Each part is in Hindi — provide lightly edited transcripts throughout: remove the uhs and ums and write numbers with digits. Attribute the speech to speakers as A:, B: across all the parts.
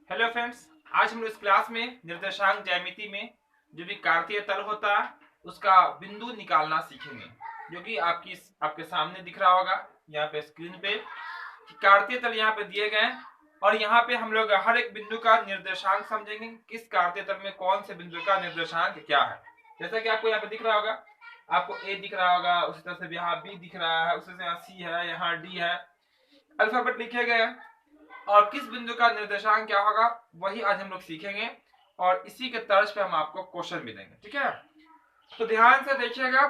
A: हेलो फ्रेंड्स, आज हम लोग इस क्लास में निर्देशांक ज्यामिति में जो भी कार्तीय तल होता है उसका बिंदु निकालना सीखेंगे, जो कि आपके सामने दिख रहा होगा यहाँ पे स्क्रीन पे। कार्तीय तल यहाँ पे दिए गए हैं और यहाँ पे हम लोग हर एक बिंदु का निर्देशांक समझेंगे, किस कार्तीय तल में कौन से बिंदु का निर्देशांक क्या है। जैसा कि आपको यहाँ पे दिख रहा होगा, आपको ए दिख रहा होगा, उसी तरह से यहाँ बी दिख रहा है, उसी से यहाँ सी है, यहाँ डी है, अल्फाबेट लिखे गए हैं और किस बिंदु का निर्देशांक क्या होगा वही आज हम लोग सीखेंगे और इसी के तर्ज पे हम आपको क्वेश्चन भी देंगे। ठीक है, तो ध्यान से देखिएगा,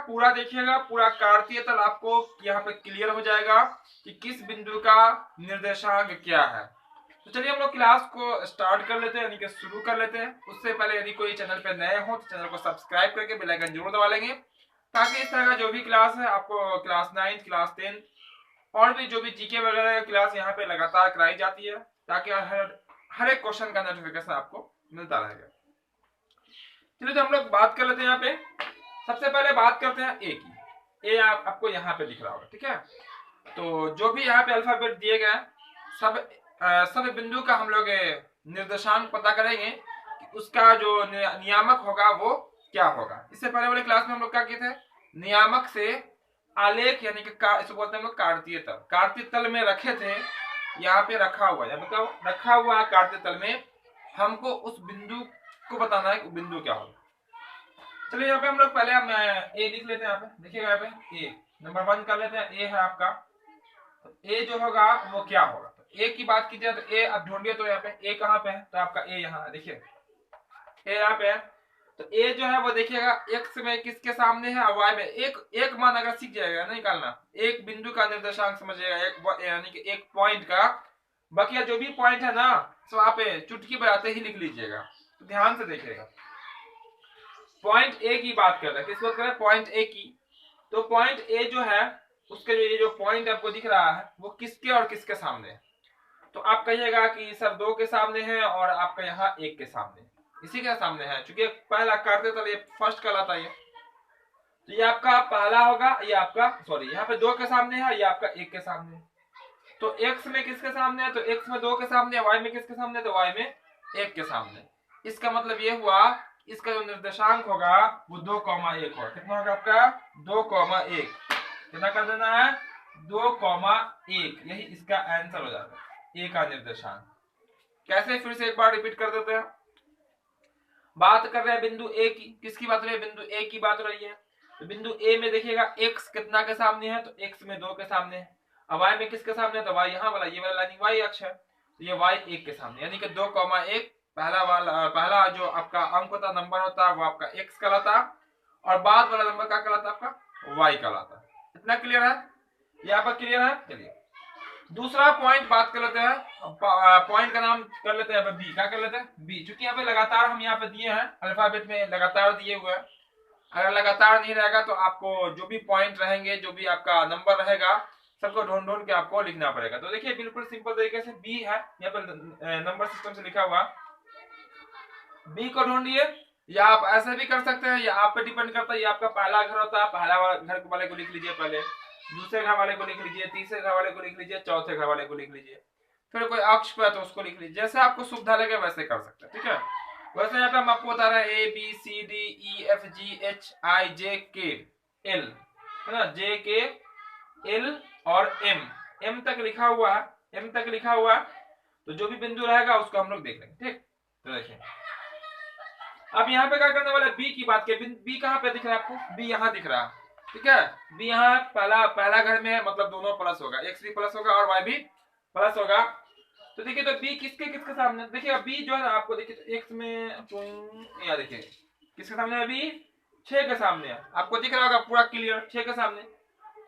A: पूरा कार्तीय तल आपको यहाँ पे क्लियर हो जाएगा कि किस बिंदु का निर्देशांक क्या है। तो चलिए हम लोग क्लास को स्टार्ट कर लेते हैं, यानी कि शुरू कर लेते हैं। उससे पहले यदि कोई चैनल पे नए हो तो चैनल को सब्सक्राइब करके बेल आइकन जरूर दबा लेंगे, ताकि इस तरह का जो भी क्लास है आपको क्लास 9 क्लास 10 और भी जो भी जीके वगैरह क्लास यहाँ पे लगातार कराई जाती है, ताकि हर एक क्वेश्चन का नोटिफिकेशन आपको मिलता रहेगा। चलिए तो हम लोग बात कर लेते हैं। यहाँ पे सबसे पहले बात करते हैं ए की। ए आपको यहाँ पे दिख रहा होगा। ठीक है, तो जो भी यहाँ पे अल्फाबेट दिए गए सब बिंदु का हम लोग निर्देशांक पता करेंगे कि उसका जो नियामक होगा वो क्या होगा। इससे पहले वाले क्लास में हम लोग क्या किए थे, नियामक से आलेख यानी कि इसको बोलते हैं हम लोग कार्तीय तल में रखे थे। यहाँ पे रखा हुआ है, मतलब रखा हुआ है कार्तीय तल में, हमको उस बिंदु को बताना है कि बिंदु क्या होगा। चलिए यहाँ पे हम लोग पहले हम ए लिख लेते हैं। यहाँ पे देखिएगा, यहाँ पे ए नंबर 1 कर लेते हैं। ए है आपका, तो ए जो होगा वो क्या होगा। तो ए की बात कीजिए तो ए अब ढूंढिए, तो यहाँ पे ए कहाँ पे है, तो आपका ए यहाँ है। देखिए ए यहाँ पे है, तो ए जो है वो देखिएगा एक्स में किसके सामने है, वाई में। एक मान अगर सीख जाएगा ना निकालना, एक बिंदु का निर्देशांक समझिएगा, एक यानी कि एक पॉइंट का। बाकी जो भी पॉइंट है ना, तो आप चुटकी बजाते ही लिख लीजिएगा। तो ध्यान से देखिएगा, पॉइंट ए की बात कर रहे हैं, किस बात कर रहे हैं, पॉइंट ए की। तो पॉइंट ए जो है उसके जो ये जो पॉइंट आपको दिख रहा है वो किसके और किसके सामने है। तो आप कहिएगा कि सर 2 के सामने है और आपका यहाँ 1 के सामने, इसी के सामने है, क्योंकि पहला कार्तीय तल ये फर्स्ट कहलाता है। तो ये आपका पहला होगा, ये आपका सॉरी यहाँ पे 2 के सामने है, ये आपका 1 के सामने है। तो x में किसके सामने है, तो x में 2 के सामने है, y में किसके सामने है, तो y में 1 के सामने। इसका मतलब ये हुआ, इसका जो निर्देशांक होगा वो 2,1 होगा। कितना होगा आपका, 2,1। कितना कर देना है, 2,1, यही इसका आंसर हो जाएगा, ए का निर्देशांक। कैसे, फिर से एक बार रिपीट कर देते हैं। बात कर रहे हैं बिंदु ए की, किसकी बात हो रही है, बिंदु ए की बात हो रही है। तो बिंदु ए में देखिएगा x कितना के सामने है, तो x में 2 के सामने है। अब y में किसके सामने है, तो y यहाँ वाला, ये वाला लाइन y अक्ष है, तो ये y 1 के सामने, यानी कि 2,1 पहला जो आपका अंक होता, नंबर होता, वो आपका x कहलाता, और बाद वाला नंबर क्या कहलाता, आपका y कहलाता। इतना क्लियर है, ये आपका क्लियर है। चलिए दूसरा पॉइंट बात कर लेते हैं। पॉइंट का नाम कर लेते हैं बी, क्या कर लेते हैं, बी। क्योंकि यहाँ पे लगातार हम यहाँ पे दिए हैं, अल्फाबेट में लगातार दिए हुए हैं। अगर लगातार नहीं रहेगा तो आपको जो भी पॉइंट रहेंगे, जो भी आपका नंबर रहेगा, सबको ढूंढ ढूंढ के आपको लिखना पड़ेगा। तो देखिए बिल्कुल सिंपल तरीके से बी है, यहाँ पे नंबर सिस्टम से लिखा हुआ, बी को ढूंढिए। या आप ऐसे भी कर सकते हैं, या आप पे डिपेंड करता है। ये आपका पहला घर होता है, पहला घर वाले को लिख लीजिए पहले, दूसरे घर वाले को लिख लीजिए, तीसरे घर वाले को लिख लीजिए, चौथे घर वाले को लिख लीजिए, फिर कोई अक्ष पे है तो उसको लिख लीजिए। जैसे आपको सुविधा लगे वैसे कर सकते हैं। ठीक है, वैसे यहाँ पे हम आपको बता रहे हैं A B C D E F G H I J K L, है ना, जे के एल और एम तक लिखा हुआ है, एम तक लिखा हुआ है। तो जो भी बिंदु रहेगा उसको हम लोग देख लेंगे। ठीक, तो देखिए अब यहाँ पे क्या करने वाले, बी की बात करें। बी कहाँ पे दिख रहा है आपको, बी यहाँ दिख रहा है। ठीक है, बी यहाँ पहला घर में है, मतलब दोनों प्लस होगा, एक्स भी प्लस होगा और वाई भी प्लस होगा। तो देखिए, तो बी किसके किसके सामने, देखिए बी जो है ना आपको, देखिए एक्स में यहाँ देखिए किसके सामने है, बी 6 के सामने है, आपको दिख रहा होगा पूरा क्लियर, 6 के सामने।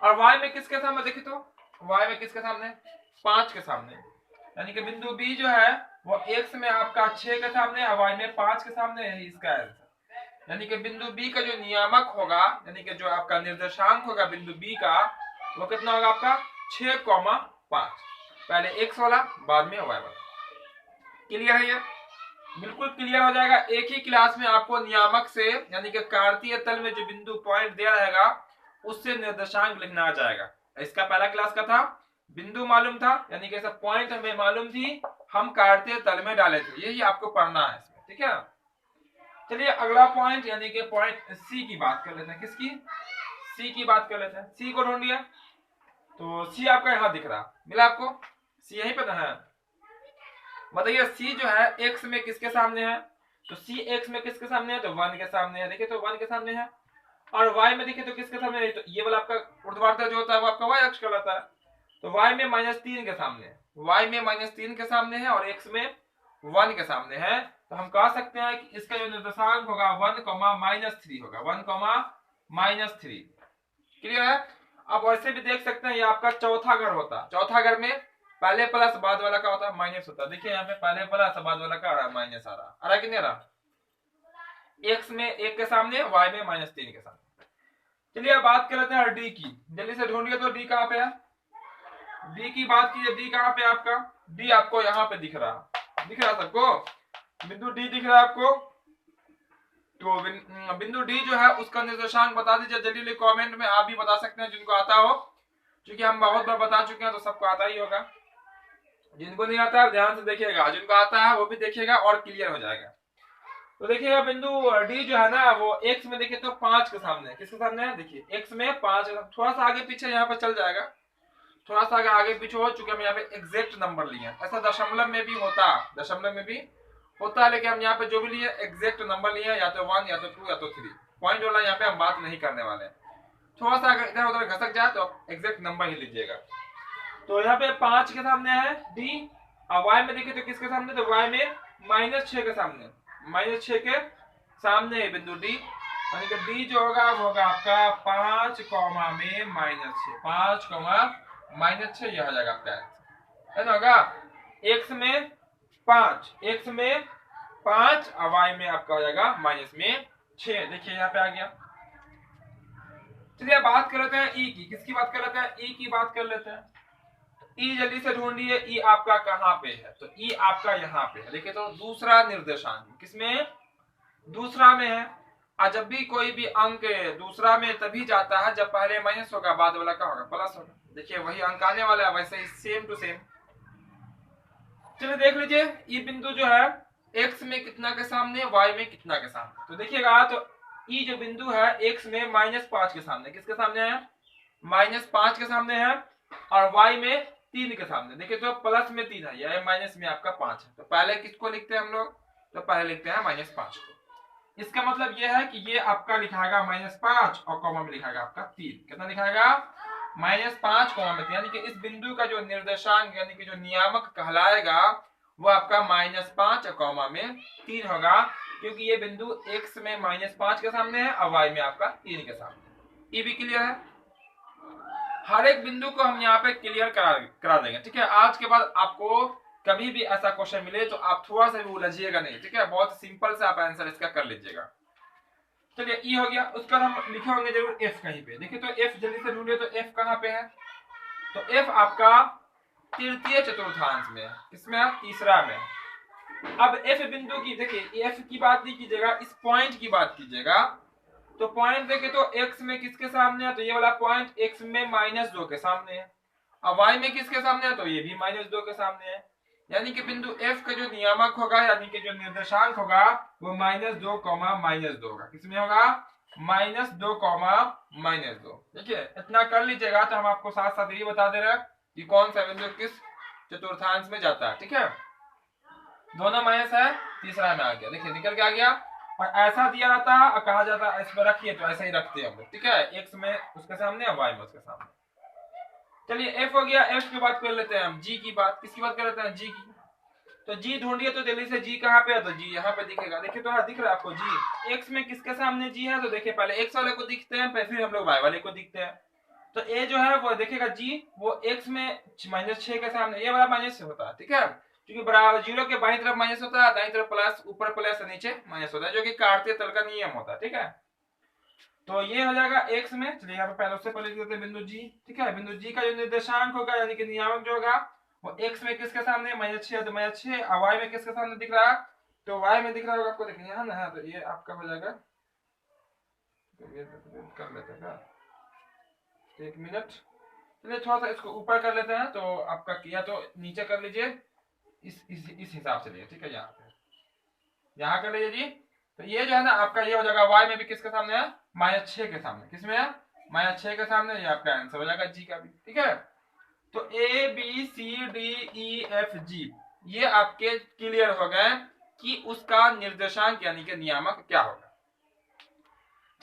A: और वाई में किसके सामने, देखिए तो वाई में किसके सामने, 5 के सामने। यानी कि बिंदु बी जो है वो एक्स में आपका 6 के सामने है, वाई में 5 के सामने है, इसका आंसर। यानी कि बिंदु बी का जो नियामक होगा, यानी कि जो आपका निर्देशांक होगा बिंदु बी का, वो कितना होगा आपका 6,5, पहले एक्स वाला बाद में वाई वाला। क्लियर है, ये बिल्कुल क्लियर हो जाएगा। एक ही क्लास में आपको नियामक से, यानी कि कार्तीय तल में जो बिंदु पॉइंट दे रहेगा उससे निर्देशांक लिखना आ जाएगा। इसका पहला क्लास का था, बिंदु मालूम था, यानी कि सब पॉइंट हमें मालूम थी, हम काटते तल में डाले थे, यही आपको पढ़ना है इसमें, ठीक है। चलिए अगला पॉइंट यानी कि पॉइंट सी की बात कर लेते हैं। किसकी? सी की बात कर लेते हैं। सी को ढूंढ लिया, तो सी आपका यहाँ दिख रहा, मिला आपको? सी यहीं पे ना है। बताइए सी जो है एक्स में किसके सामने है? तो सी एक्स में किसके सामने है? तो 1 के सामने है। देखिए तो 1 के सामने है। और y में देखिए तो किसके सामने है? तो ये वाला आपका ऊर्ध्वाधर जो होता है वो आपका y अक्ष कहलाता है। तो y में -3 के सामने है, y में -3 के सामने है और x में 1 के सामने है। तो हम कह सकते हैं कि इसका जो निर्देशांक होगा 1, -3 होगा, 1, -3। क्लियर है? आप वैसे भी देख सकते हैं ये आपका चौथा घर होता है। चौथा घर में पहले प्लस बाद वाला का होता है माइनस होता है। देखिए यहाँ पे पहले प्लस बाद वाला का आ रहा है माइनस आ रहा है कि नहीं आ रहा? x में 1 के सामने, y में -3 के सामने। चलिए अब बात कर लेते हैं डी की। जल्दी से ढूंढिए तो डी कहाँ पे है? डी की बात कीजिए, डी कहाँ पे आपका? डी आपको यहाँ पे दिख रहा, दिख रहा सबको? बिंदु डी दिख रहा है आपको? तो बिंदु डी जो है उसका निर्देशांक बता दीजिए जल्दी जल्दी कमेंट में। आप भी बता सकते हैं जिनको आता हो, क्योंकि हम बहुत बार बता चुके हैं तो सबको आता ही होगा। जिनको नहीं आता है ध्यान से देखिएगा, जिनको आता है वो भी देखिएगा और क्लियर हो जाएगा। तो देखिएगा बिंदु डी जो है ना वो एक्स में देखिए तो 5 के सामने है। किसके सामने है? देखिए एक्स में 5, थोड़ा सा आगे पीछे यहाँ पे चल जाएगा, थोड़ा सा आगे पीछे हो चुके। हम यहाँ पे एग्जैक्ट नंबर लिए, ऐसा दशमलव में भी होता, दशमलव में भी होता है, लेकिन हम यहाँ पे जो भी लिए एग्जैक्ट नंबर लिए, या तो 1 या तो 2 या तो 3। पॉइंट वाला यहाँ पे हम बात नहीं करने वाले हैं। थोड़ा सा अगर इधर उधर घसक जाए तो एग्जैक्ट नंबर ही लीजिएगा। तो यहाँ पे 5 के सामने है डी, और वाई में देखिए तो किसके सामने? तो वाई में -6 के सामने, -6 के सामने है बिंदु डी। यानी कि डी जो होगा वो होगा आपका 5 में -6, 5 -6 यह हो जाएगा आपका, है ना? होगा एक्स में 5, एक्स में 5 और वाई में आपका हो जाएगा -6। देखिए यहाँ पे आ गया। चलिए बात कर लेते हैं ई की। किसकी बात कर लेते हैं? ई की बात कर लेते हैं। ई जल्दी से ढूंढिए, ई आपका कहाँ पे है? तो ई आपका यहाँ पे है। देखिए तो दूसरा निर्देशांक किसमें? दूसरा में है। और जब भी कोई भी अंक दूसरा में तभी जाता है जब पहले माइनस होगा, बाद वाला का होगा प्लस होगा। देखिए वही अंक आने वाला है, वैसे ही सेम टू सेम। चलिए देख लीजिए ई बिंदु जो है x में कितना के सामने, y में कितना के सामने। तो देखिएगा तो ई जो बिंदु है x में -5 के सामने, किसके सामने है? -5 के सामने है, और y में 3 के सामने। देखिए तो प्लस में 3 है, यह माइनस में आपका 5 है। तो पहले किसको लिखते हैं हम लोग? तो पहले लिखते हैं -5 को। इसका मतलब यह है कि ये आपका लिखाएगा -5 और कॉमा में लिखाएगा आपका 3। कितना लिखाएगा? -5 कॉमा में 3। यानी कि इस बिंदु का जो निर्देशांक यानी कि जो नियामक कहलाएगा वो आपका -5 और कॉमा में 3 होगा, क्योंकि ये बिंदु x में -5 के सामने है और y में आपका 3 के सामने। ये भी क्लियर है? हर एक बिंदु को हम यहाँ पे क्लियर करा देंगे, ठीक है। आज के बाद आपको कभी भी ऐसा क्वेश्चन मिले तो आप थोड़ा सा भी उलझिएगा नहीं, ठीक है। बहुत सिंपल से आप आंसर इसका कर लीजिएगा। चलिए ई हो गया। उसका हम लिखे होंगे जरूर एफ कहीं पे। देखिए तो एफ जल्दी से ढूंढिए, तो एफ कहाँ पे है? तो एफ आपका तृतीय चतुर्थांश में है। किसमें है? तीसरा में। अब एफ बिंदु की देखिए, एफ की बात नहीं कीजिएगा, इस पॉइंट की बात कीजिएगा। तो पॉइंट देखिए तो x में किसके सामने है? तो ये वाला पॉइंट x में -2 के सामने है। अब y में किसके सामने है? तो ये भी -2 के सामने है। यानी कि बिंदु f का जो नियामक होगा यानी कि जो निर्देशांक होगा वो -2, -2 होगा। किसमें होगा? -2, -2। देखिए इतना कर लीजिएगा तो हम आपको साथ साथ ये बता दे रहे हैं कि कौन सा बिंदु किस चतुर्थांश में जाता है, ठीक है। दोनों माइनस है, तीसरा में आ गया। देखिए निकल के आ गया। और ऐसा दिया जाता है और कहा जाता है इस पर रखिए, तो ऐसा ही रखते हैं हम लोग, ठीक है। एक्स में उसके सामने और वाई में उसके सामने। चलिए एफ हो गया। एफ की बात कर लेते हैं हम। जी की बात, किसकी बात कर लेते हैं? जी की। तो जी ढूंढिए तो जल्दी से। जी कहाँ पे है? तो जी यहाँ पे दिखेगा। देखिए तो दिख रहा है आपको जी। एक्स में किसके सामने जी है? तो देखिए पहले एक्स वाले को दिखते हैं, फिर हम लोग वाई वाले को दिखते हैं। तो ए जो है वो देखिएगा जी, वो एक्स में -6 के सामने, ये वाला माइनस से होता है, ठीक है। क्योंकि बराबर जीरो के बाईं तरफ माइनस होता है, दाईं तरफ प्लस, ऊपर प्लस नीचे माइनस होता है, जो कि काटते तल का नियम होता है, ठीक है। तो ये हो जाएगा x में। चलिए यहाँ पे पहले उससे पहले लिख देते हैं बिंदु जी, ठीक है। बिंदु जी का जो निर्देशांक होगा यानी कि नियामक जो होगा वो x में किसके सामने? -6 है, तो -6। और y में किसके सामने दिख रहा है? तो y में दिख रहा होगा आपको, देखिए यहाँ ना। तो ये आपका हो जाएगा, तो ये कर लेते हैं 1 मिनट। चलिए थोड़ा सा इसको ऊपर कर लेते हैं, तो आपका किया तो नीचे कर लीजिए इस हिसाब से लिए, ठीक है। यहाँ कर लीजिए जी। तो ये जो है ना आपका ये हो जाएगा y में भी किसके सामने है, -6 के सामने। किसमें है, -6 के सामने। ये आपका आंसर हो जाएगा जी का भी, ठीक है। तो A B C D E F G ये आपके क्लियर हो गए कि उसका निर्देशांक यानी कि नियामक क्या होगा।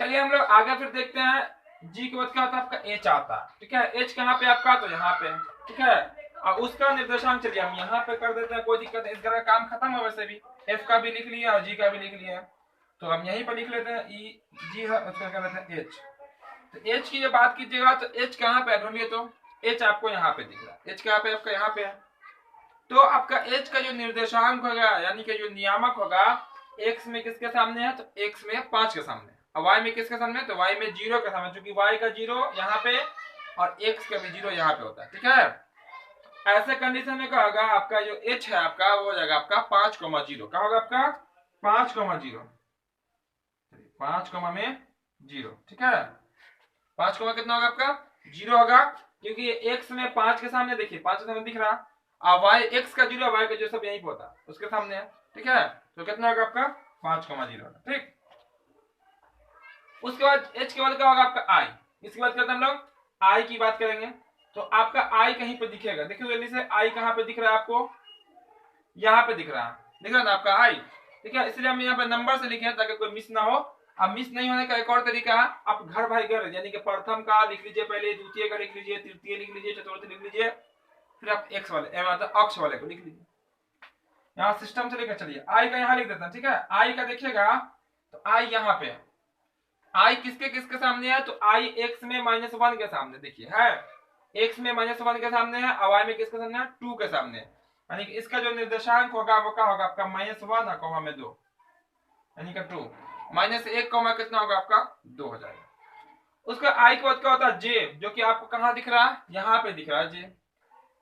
A: चलिए हम लोग आगे फिर देखते हैं। जी के बाद क्या होता है आपका एच आता है, ठीक है। एच कहाँ पे आपका, तो यहाँ पे, ठीक है। और उसका निर्देशांक चलिए हम यहाँ पे कर देते हैं, कोई दिक्कत नहीं, इस तरह का काम खत्म है। वैसे भी एफ का भी लिख लिया और जी का भी लिख लिया, तो हम यहीं पर लिख लेते हैं ई जी है, उसका कर लेते हैं एच। तो एच की जब बात कीजिएगा तो एच कहाँ पे ढूंढिए, तो एच आपको यहाँ पे दिख रहा है। एच कहाँ पे आपका, यहाँ पे है। तो आपका एच का जो निर्देशांक होगा यानी कि जो नियामक होगा, एक्स में किसके सामने है, तो एक्स में 5 के सामने। और वाई में किसके सामने है, तो वाई में 0 के सामने, क्योंकि वाई का 0 यहाँ पे और एक्स का भी 0 यहाँ पे होता है, ठीक है। ऐसे कंडीशन में क्या होगा, आपका जो एच है आपका वो हो जाएगा आपका 5,0। क्या होगा आपका 5,0, 5,0, ठीक है। 5, कितना होगा आपका 0 होगा, क्योंकि एक्स में 5 के सामने, देखिए 5 के सामने दिख रहा, और वाई एक्स का 0 वाई का 0 सब यहीं पे होता है, उसके सामने है, ठीक है। तो कितना होगा आपका 5,0, ठीक। उसके बाद एच के बाद क्या होगा आपका आई। इसके बाद करते हैं हम लोग आई की बात करेंगे। तो आपका आई कहीं पे दिखेगा, देखिए जल्दी से आई कहाँ पे दिख रहा है आपको, यहाँ पे दिख रहा है ना आपका आई, ठीक है। इसलिए हम यहाँ पे नंबर से लिखे हैं ताकि कोई मिस ना हो। अब मिस नहीं होने का एक और तरीका है, आप घर भाई घर यानी कि प्रथम का लिख लीजिए, पहले द्वितीय का लिख लीजिए, तृतीय लिख लीजिए, चतुर्थ लिख लीजिए, फिर आप एक्स वाले मतलब अक्ष वाले को लिख लीजिए। यहाँ सिस्टम से लेकर चलिए, आई का यहाँ लिख देता है, ठीक है। आई का देखिएगा तो आई यहाँ पे है। आई किसके किसके सामने है, तो आई एक्स में -1 के सामने, देखिए है एक्स में -1 के सामने है, और वाई में किसके सामने है, 2 के सामने। यानी कि इसका जो निर्देशांक होगा वो क्या होगा आपका -1 में 2, यानी कि 2 -1 कितना होगा आपका 2 हो जाएगा। उसका आई के बाद क्या होता है जे, जो कि आपको कहाँ दिख रहा है, यहाँ पे दिख रहा है जे।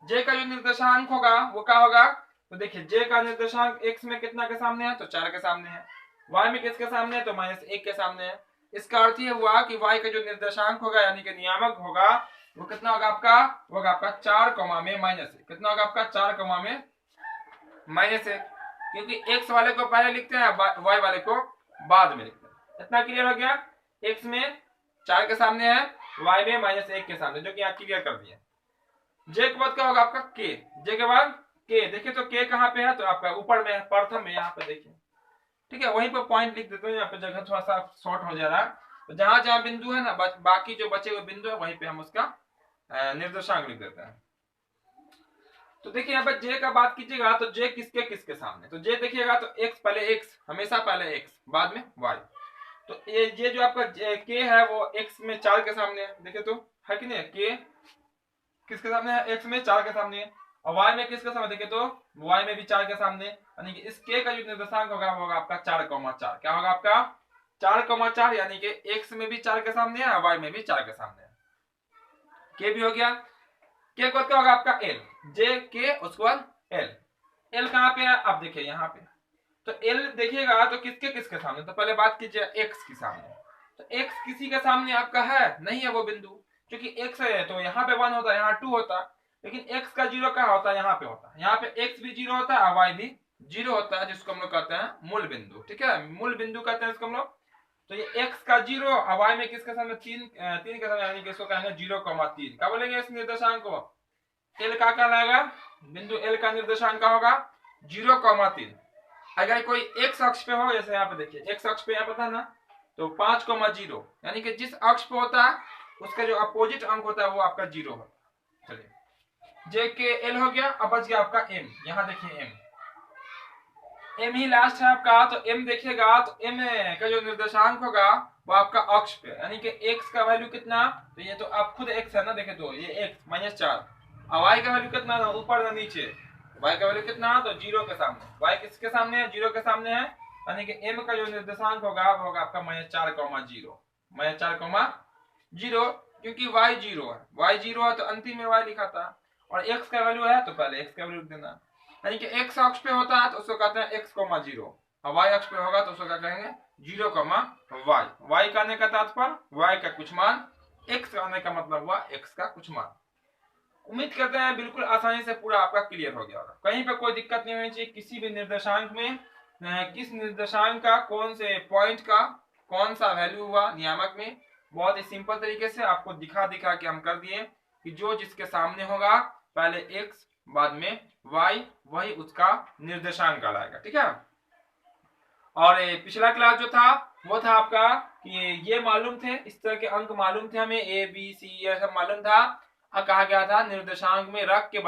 A: जे का जो निर्देशांक होगा वो क्या होगा, तो देखिए जे का निर्देशांक एक्स में कितना के सामने है, तो 4 के सामने है। वाई में किसके सामने है, तो -1 के सामने है। इसका अर्थ ये हुआ कि वाई का जो निर्देशांक होगा यानी कि नियामक होगा वो कितना होगा आपका, वो होगा आपका 4 में -1। कितना होगा आपका 4 में -1, क्योंकि एक्स वाले को पहले लिखते हैं, वाई वाले को बाद में लिखते हैं। इतना क्लियर हो गया। एक्स में 4 के सामने है, वाई में -1 के सामने, जो कि आप क्लियर कर दिए। जे के बाद क्या होगा आपका के। जे के बाद के, देखिए तो के कहाँ पे है, तो आपका ऊपर में है, प्रथम में, यहाँ पे देखिए, ठीक है। वहीं पे पॉइंट लिख देते हैं, यहाँ पे जगह थोड़ा सा शॉर्ट हो जा रहा है, तो जहां जहां बिंदु है ना, बाकी जो बचे हुए बिंदु है वहीं पे हम उसका निर्देशांक लिख देते हैं। तो देखिए यहाँ पे जे का बात कीजिएगा तो जे किसके किसके सामने, तो जे देखिएगा तो एक्स, पहले एक्स, हमेशा पहले एक्स, बाद में वाई। तो ये जो आपका के है वो एक्स में 4 के सामने है, देखिए तो है कि नहीं, के किसके सामने है, एक्स में 4 के सामने है। और वाई में किसके सामने, देखिए तो वाई में भी 4 के सामने, यानी कि इस के का जो निर्देशांक होगा वो होगा आपका 4,4। क्या होगा आपका 4,4, यानी कि एक्स में भी 4 के सामने है, वाई में भी 4 के सामने है। के भी हो गया। के को क्या होगा आपका एल, जे के उसके बाद एल। एल कहाँ पे है, आप देखिए यहाँ पे, तो एल देखिएगा तो किसके किसके सामने, तो पहले बात कीजिए एक्स के सामने। तो एक्स किसी के सामने आपका है नहीं है वो बिंदु, क्योंकि एक्स है तो यहाँ पे 1 होता है, यहाँ 2 होता है, लेकिन एक्स का 0 कहाँ होता है, यहाँ पे होता है। यहाँ पे एक्स भी 0 होता है और वाई भी 0 होता है, जिसको हम लोग कहते हैं मूल बिंदु, ठीक है। मूल बिंदु कहते हैं इसको हम लोग। तो ये एक्स का 0 और वाई में किसके सामने 3 के सामने, यानी कि इसको कहेंगे 0,3। क्या बोलेंगे इस निर्देशांक को, एल का क्या रहेगा, बिंदु एल का निर्देशांक का होगा 0,3। अगर कोई एक्स अक्ष पे हो, जैसे यहाँ पे देखिए एक्स अक्ष पे यहाँ पता ना, तो 5,0, यानी कि जिस अक्ष पे होता है उसका जो अपोजिट अंक होता है वो आपका 0 होता है। चलिए जे के एल हो गया, अब बच गया आपका एम। यहाँ देखिए एम, एम ही लास्ट है आपका, तो एम देखिएगा तो एम का जो निर्देशांक होगा वो आपका अक्ष पे, यानी कि एक्स का वैल्यू कितना, तो ये तो आप खुद एक्स है ना, देखे तो ये एक्स -4, और वाई का वैल्यू कितना ना, ऊपर ना नीचे, वाई का वैल्यू कितना, तो 0 के सामने। वाई किसके सामने है, 0 के सामने है, यानी कि एम का जो निर्देशांक होगा वो होगा आपका -4,0, -4,0, क्योंकि वाई 0 है, वाई 0 है तो अंतिम में वाई लिखा था, और एक्स का वैल्यू है तो पहले एक्स का वैल्यू लिख देना। यानी कि एक्स अक्ष पे होता है तो उसको कहते हैं x,0, और वाई अक्ष पे होगा तो उसको क्या कहेंगे 0,y। वाई का आने का तात्पर्य वाई का कुछ मान, एक्स आने का मतलब हुआ एक्स का कुछ मान। उम्मीद करते हैं बिल्कुल आसानी से पूरा आपका क्लियर हो गया होगा, कहीं पे कोई दिक्कत नहीं होनी चाहिए। किसी भी निर्देशांक में किस निर्देशांक का कौन से पॉइंट का कौन सा वैल्यू हुआ नियामक में, बहुत ही सिंपल तरीके से आपको दिखा दिखा के हम कर दिए कि जो जिसके सामने होगा पहले x बाद में y, वही उसका निर्देशांक कहलाएगा। ठीक है। और पिछला क्लास जो था वो था आपका कि ये मालूम थे, इस तरह के अंक मालूम थे हमें, a b c ये सब मालूम था। अब कहा गया था निर्देशांक में रख के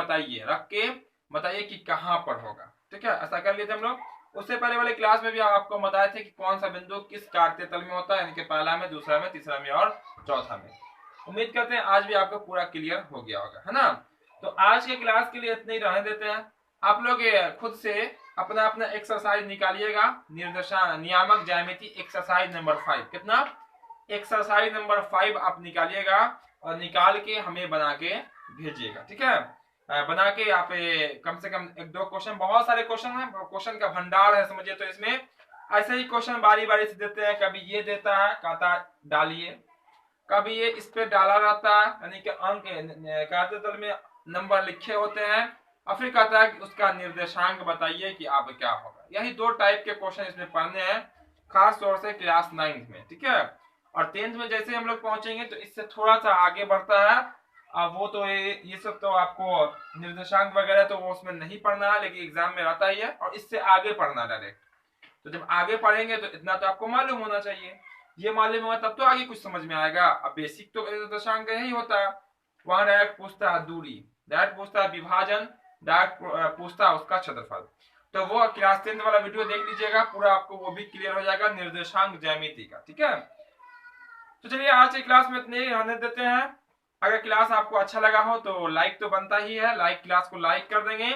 A: बताइए कि कहां पर होगा। ठीक है, ऐसा कर लिए थे हम लोग। उससे पहले वाले क्लास में भी आपको बताए थे कि कौन सा बिंदु किस कार्तीय तल में होता है, यानी कि पहला में, दूसरा में, तीसरा में और चौथा में। उम्मीद करते हैं आज भी आपको पूरा क्लियर हो गया होगा, है ना। तो आज के क्लास के लिए इतना ही रहने देते हैं। आप लोग खुद से अपना अपना एक्सरसाइज निकालिएगा, नियामक ज्यामिति एक्सरसाइज नंबर 5। कितना? एक्सरसाइज नंबर 5 आप निकालिएगा और निकाल के हमें बना के भेजिएगा। ठीक है, बना के आप कम से कम 1-2 क्वेश्चन, बहुत सारे क्वेश्चन है, क्वेश्चन का भंडार है समझिए। तो इसमें ऐसे ही क्वेश्चन बारी बारी से देते हैं, कभी ये देता है कहता डालिए, कभी ये इस पे डाला रहता है, यानी कि अंक कार्तीय तल में नंबर लिखे होते हैं, और फिर कहता है कि उसका निर्देशांक बताइए कि आप क्या होगा। यही 2 टाइप के क्वेश्चन इसमें पढ़ने हैं, खास तौर से क्लास 9th में। ठीक है, और 10th में जैसे हम लोग पहुंचेंगे तो इससे थोड़ा सा आगे बढ़ता है। अब वो तो ये सब तो आपको निर्देशांक वगैरह तो वो उसमें नहीं पढ़ना है, लेकिन एग्जाम में रहता ही है, और इससे आगे पढ़ना डायरेक्ट। तो जब आगे पढ़ेंगे तो इतना तो आपको मालूम होना चाहिए, ये मालूम होगा तब तो आगे कुछ समझ में आएगा। अब बेसिक तो निर्देशांक यही होता है, वहां डायरेक्ट पूछता है दूरी, डायरेक्ट पूछता है विभाजन, डायरेक्ट पूछता है उसका क्षेत्रफल। तो वो क्लास 10th वाला वीडियो देख लीजिएगा, पूरा आपको वो भी क्लियर हो जाएगा निर्देशांक ज्यामिति का। ठीक है, तो चलिए आज की क्लास में इतने ही रहने देते हैं। अगर क्लास आपको अच्छा लगा हो तो लाइक तो बनता ही है, क्लास को लाइक कर देंगे।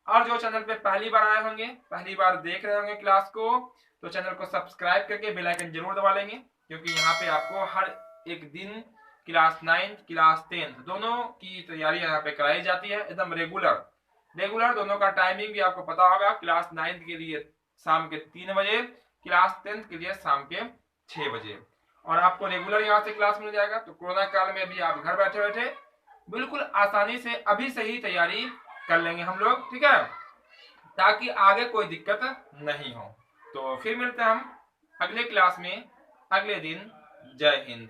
A: और जो चैनल पे पहली बार आए होंगे, पहली बार देख रहे होंगे क्लास को, तो चैनल को सब्सक्राइब करके बेल आइकन जरूर दबा लेंगे, क्योंकि यहाँ पे आपको हर एक दिन क्लास 9th क्लास 10th दोनों की तैयारी यहाँ पे कराई जाती है, एकदम रेगुलर दोनों का टाइमिंग भी आपको पता होगा। क्लास 9th के लिए शाम के 3 बजे, क्लास 10th के लिए शाम के 6 बजे, और आपको रेगुलर यहाँ से क्लास मिल जाएगा। तो कोरोना काल में भी आप घर बैठे बैठे बिल्कुल आसानी से अभी से ही तैयारी कर लेंगे हम लोग। ठीक है, ताकि आगे कोई दिक्कत नहीं हो। तो फिर मिलते हैं हम अगले क्लास में अगले दिन। जय हिंद।